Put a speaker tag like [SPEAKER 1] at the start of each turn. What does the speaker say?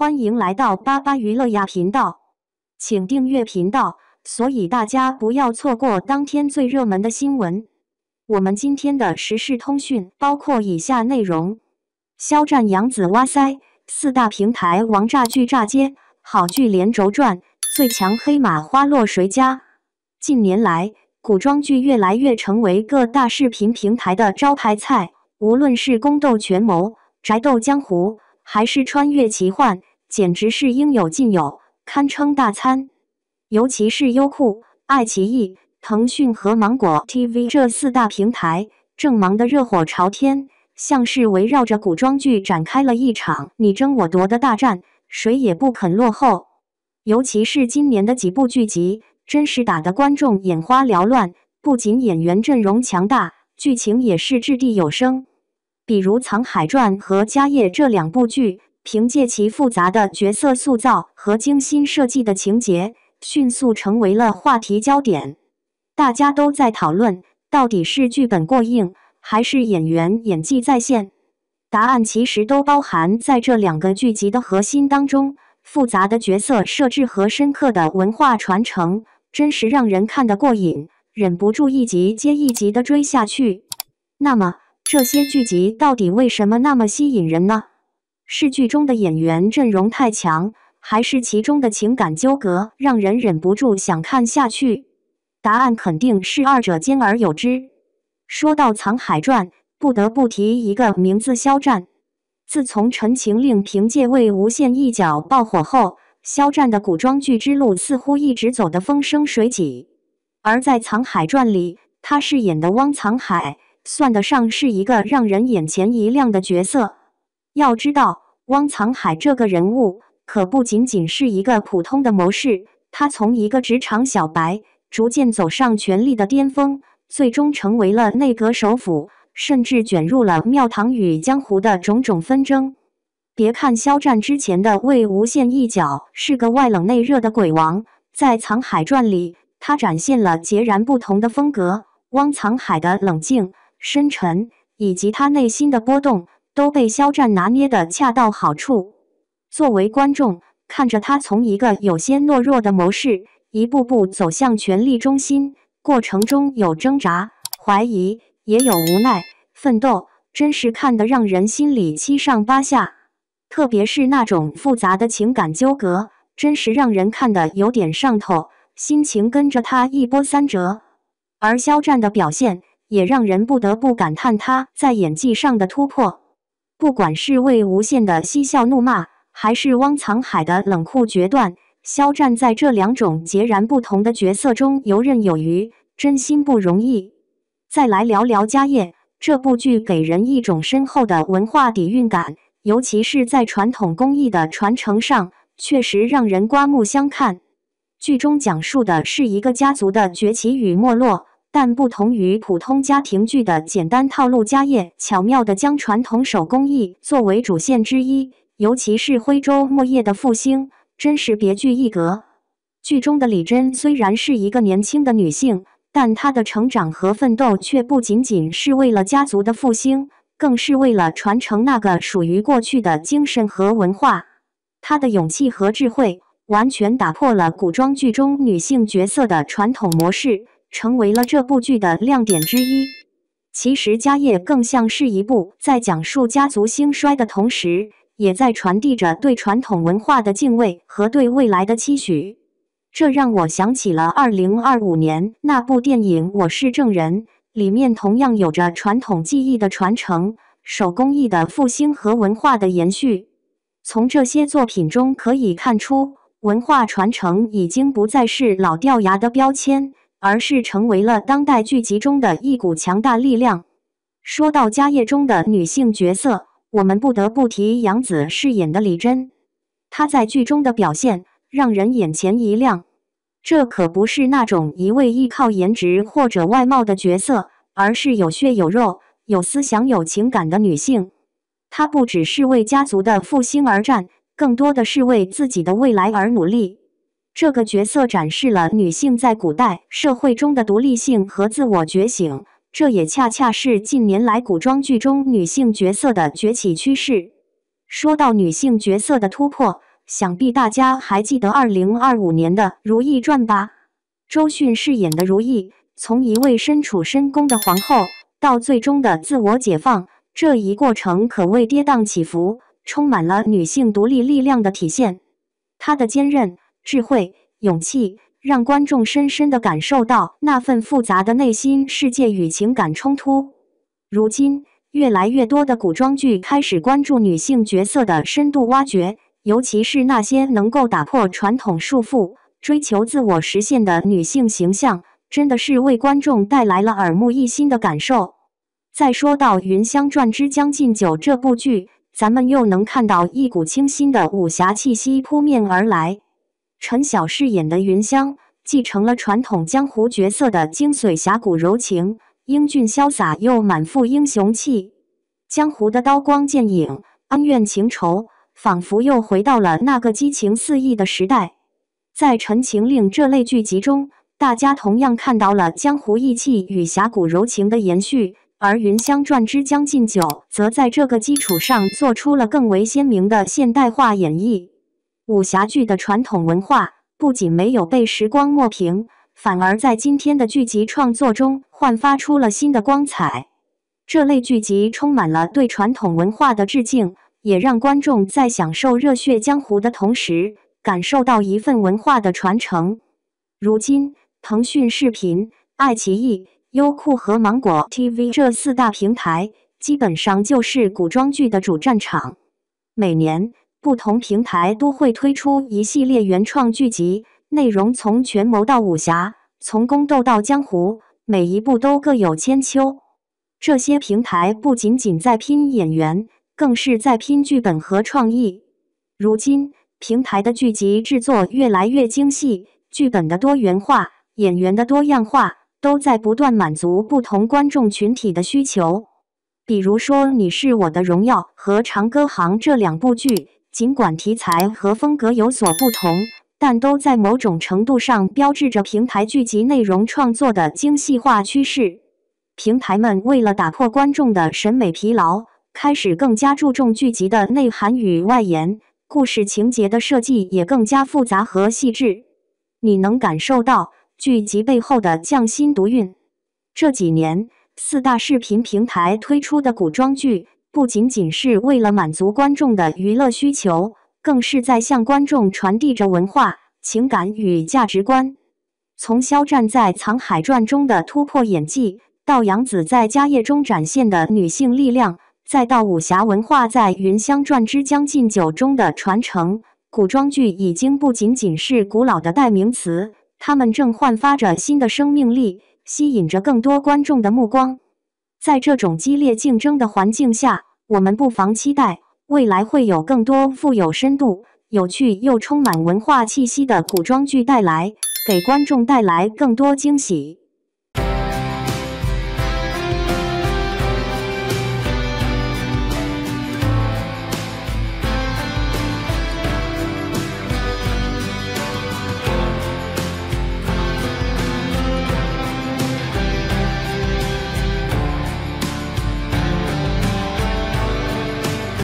[SPEAKER 1] 欢迎来到巴巴娱乐呀频道，请订阅频道，所以大家不要错过当天最热门的新闻。我们今天的时事通讯包括以下内容：肖战杨紫哇塞，四大平台王炸剧炸街，好剧连轴转，最强黑马花落谁家？近年来，古装剧越来越成为各大视频平台的招牌菜，无论是宫斗权谋、宅斗江湖，还是穿越奇幻，简直是应有尽有，堪称大餐。尤其是优酷、爱奇艺、腾讯和芒果 TV 这四大平台，正忙得热火朝天，像是围绕着古装剧展开了一场你争我夺的大战，谁也不肯落后。尤其是今年的几部剧集，真是打得观众眼花缭乱，不仅演员阵容强大，剧情也是掷地有声。比如《藏海传》和《家业》这两部剧，凭借其复杂的角色塑造和精心设计的情节，迅速成为了话题焦点。大家都在讨论，到底是剧本过硬，还是演员演技在线？答案其实都包含在这两个剧集的核心当中。复杂的角色设置和深刻的文化传承，真是让人看得过瘾，忍不住一集接一集的追下去。那么，这些剧集到底为什么那么吸引人呢？是剧中的演员阵容太强，还是其中的情感纠葛让人忍不住想看下去？答案肯定是二者兼而有之。说到《藏海传》，不得不提一个名字——肖战。自从《陈情令》凭借为无限一角爆火后，肖战的古装剧之路似乎一直走得风生水起。而在《藏海传》里，他饰演的汪藏海，算得上是一个让人眼前一亮的角色。要知道，汪藏海这个人物可不仅仅是一个普通的谋士，他从一个职场小白，逐渐走上权力的巅峰，最终成为了内阁首辅，甚至卷入了庙堂与江湖的种种纷争。别看肖战之前的为无限一角是个外冷内热的鬼王，在《藏海传》里，他展现了截然不同的风格。汪藏海的冷静、深沉，以及他内心的波动，都被肖战拿捏得恰到好处。作为观众，看着他从一个有些懦弱的谋士，一步步走向权力中心，过程中有挣扎、怀疑，也有无奈、奋斗，真是看得让人心里七上八下。特别是那种复杂的情感纠葛，真是让人看得有点上头，心情跟着他一波三折。而肖战的表现，也让人不得不感叹他在演技上的突破。不管是为无限的嬉笑怒骂，还是汪藏海的冷酷决断，肖战在这两种截然不同的角色中游刃有余，真心不容易。再来聊聊《家业》，这部剧给人一种深厚的文化底蕴感，尤其是在传统工艺的传承上，确实让人刮目相看。剧中讲述的是一个家族的崛起与没落，但不同于普通家庭剧的简单套路，《家业》巧妙地将传统手工艺作为主线之一，尤其是徽州木业的复兴，真是别具一格。剧中的李珍虽然是一个年轻的女性，但她的成长和奋斗却不仅仅是为了家族的复兴，更是为了传承那个属于过去的精神和文化。她的勇气和智慧完全打破了古装剧中女性角色的传统模式，成为了这部剧的亮点之一。其实《家业》更像是一部在讲述家族兴衰的同时，也在传递着对传统文化的敬畏和对未来的期许。这让我想起了2025年那部电影《我是证人》，里面同样有着传统技艺的传承、手工艺的复兴和文化的延续。从这些作品中可以看出，文化传承已经不再是老掉牙的标签，而是成为了当代剧集中的一股强大力量。说到《家业》中的女性角色，我们不得不提杨紫饰演的李珍。她在剧中的表现让人眼前一亮。这可不是那种一味依靠颜值或者外貌的角色，而是有血有肉、有思想有情感的女性。她不只是为家族的复兴而战，更多的是为自己的未来而努力。这个角色展示了女性在古代社会中的独立性和自我觉醒，这也恰恰是近年来古装剧中女性角色的崛起趋势。说到女性角色的突破，想必大家还记得2025年的《如懿传》吧？周迅饰演的如懿，从一位身处深宫的皇后，到最终的自我解放，这一过程可谓跌宕起伏，充满了女性独立力量的体现。她的坚韧、智慧、勇气，让观众深深地感受到那份复杂的内心世界与情感冲突。如今，越来越多的古装剧开始关注女性角色的深度挖掘，尤其是那些能够打破传统束缚、追求自我实现的女性形象，真的是为观众带来了耳目一新的感受。再说到《云香传之将进酒》这部剧，咱们又能看到一股清新的武侠气息扑面而来。陈晓饰演的云香，继承了传统江湖角色的精髓侠骨柔情，英俊潇洒又满腹英雄气。江湖的刀光剑影、恩怨情仇，仿佛又回到了那个激情四溢的时代。在《陈情令》这类剧集中，大家同样看到了江湖义气与侠骨柔情的延续，而《云香传之将进酒》则在这个基础上做出了更为鲜明的现代化演绎。武侠剧的传统文化不仅没有被时光抹平，反而在今天的剧集创作中焕发出了新的光彩。这类剧集充满了对传统文化的致敬，也让观众在享受热血江湖的同时，感受到一份文化的传承。如今，腾讯视频、爱奇艺、优酷和芒果 TV 这4大平台，基本上就是古装剧的主战场。每年，不同平台都会推出一系列原创剧集，内容从权谋到武侠，从宫斗到江湖，每一部都各有千秋。这些平台不仅仅在拼演员，更是在拼剧本和创意。如今，平台的剧集制作越来越精细，剧本的多元化、演员的多样化，都在不断满足不同观众群体的需求。比如说，《你是我的荣耀》和《长歌行》这2部剧，尽管题材和风格有所不同，但都在某种程度上标志着平台剧集内容创作的精细化趋势。平台们为了打破观众的审美疲劳，开始更加注重剧集的内涵与外延，故事情节的设计也更加复杂和细致。你能感受到剧集背后的匠心独运。这几年，4大视频平台推出的古装剧，不仅仅是为了满足观众的娱乐需求，更是在向观众传递着文化、情感与价值观。从肖战在《藏海传》中的突破演技，到杨紫在《家业》中展现的女性力量，再到武侠文化在《云香传之将进酒》中的传承，古装剧已经不仅仅是古老的代名词，它们正焕发着新的生命力，吸引着更多观众的目光。在这种激烈竞争的环境下，我们不妨期待未来会有更多富有深度、有趣又充满文化气息的古装剧带来，给观众带来更多惊喜。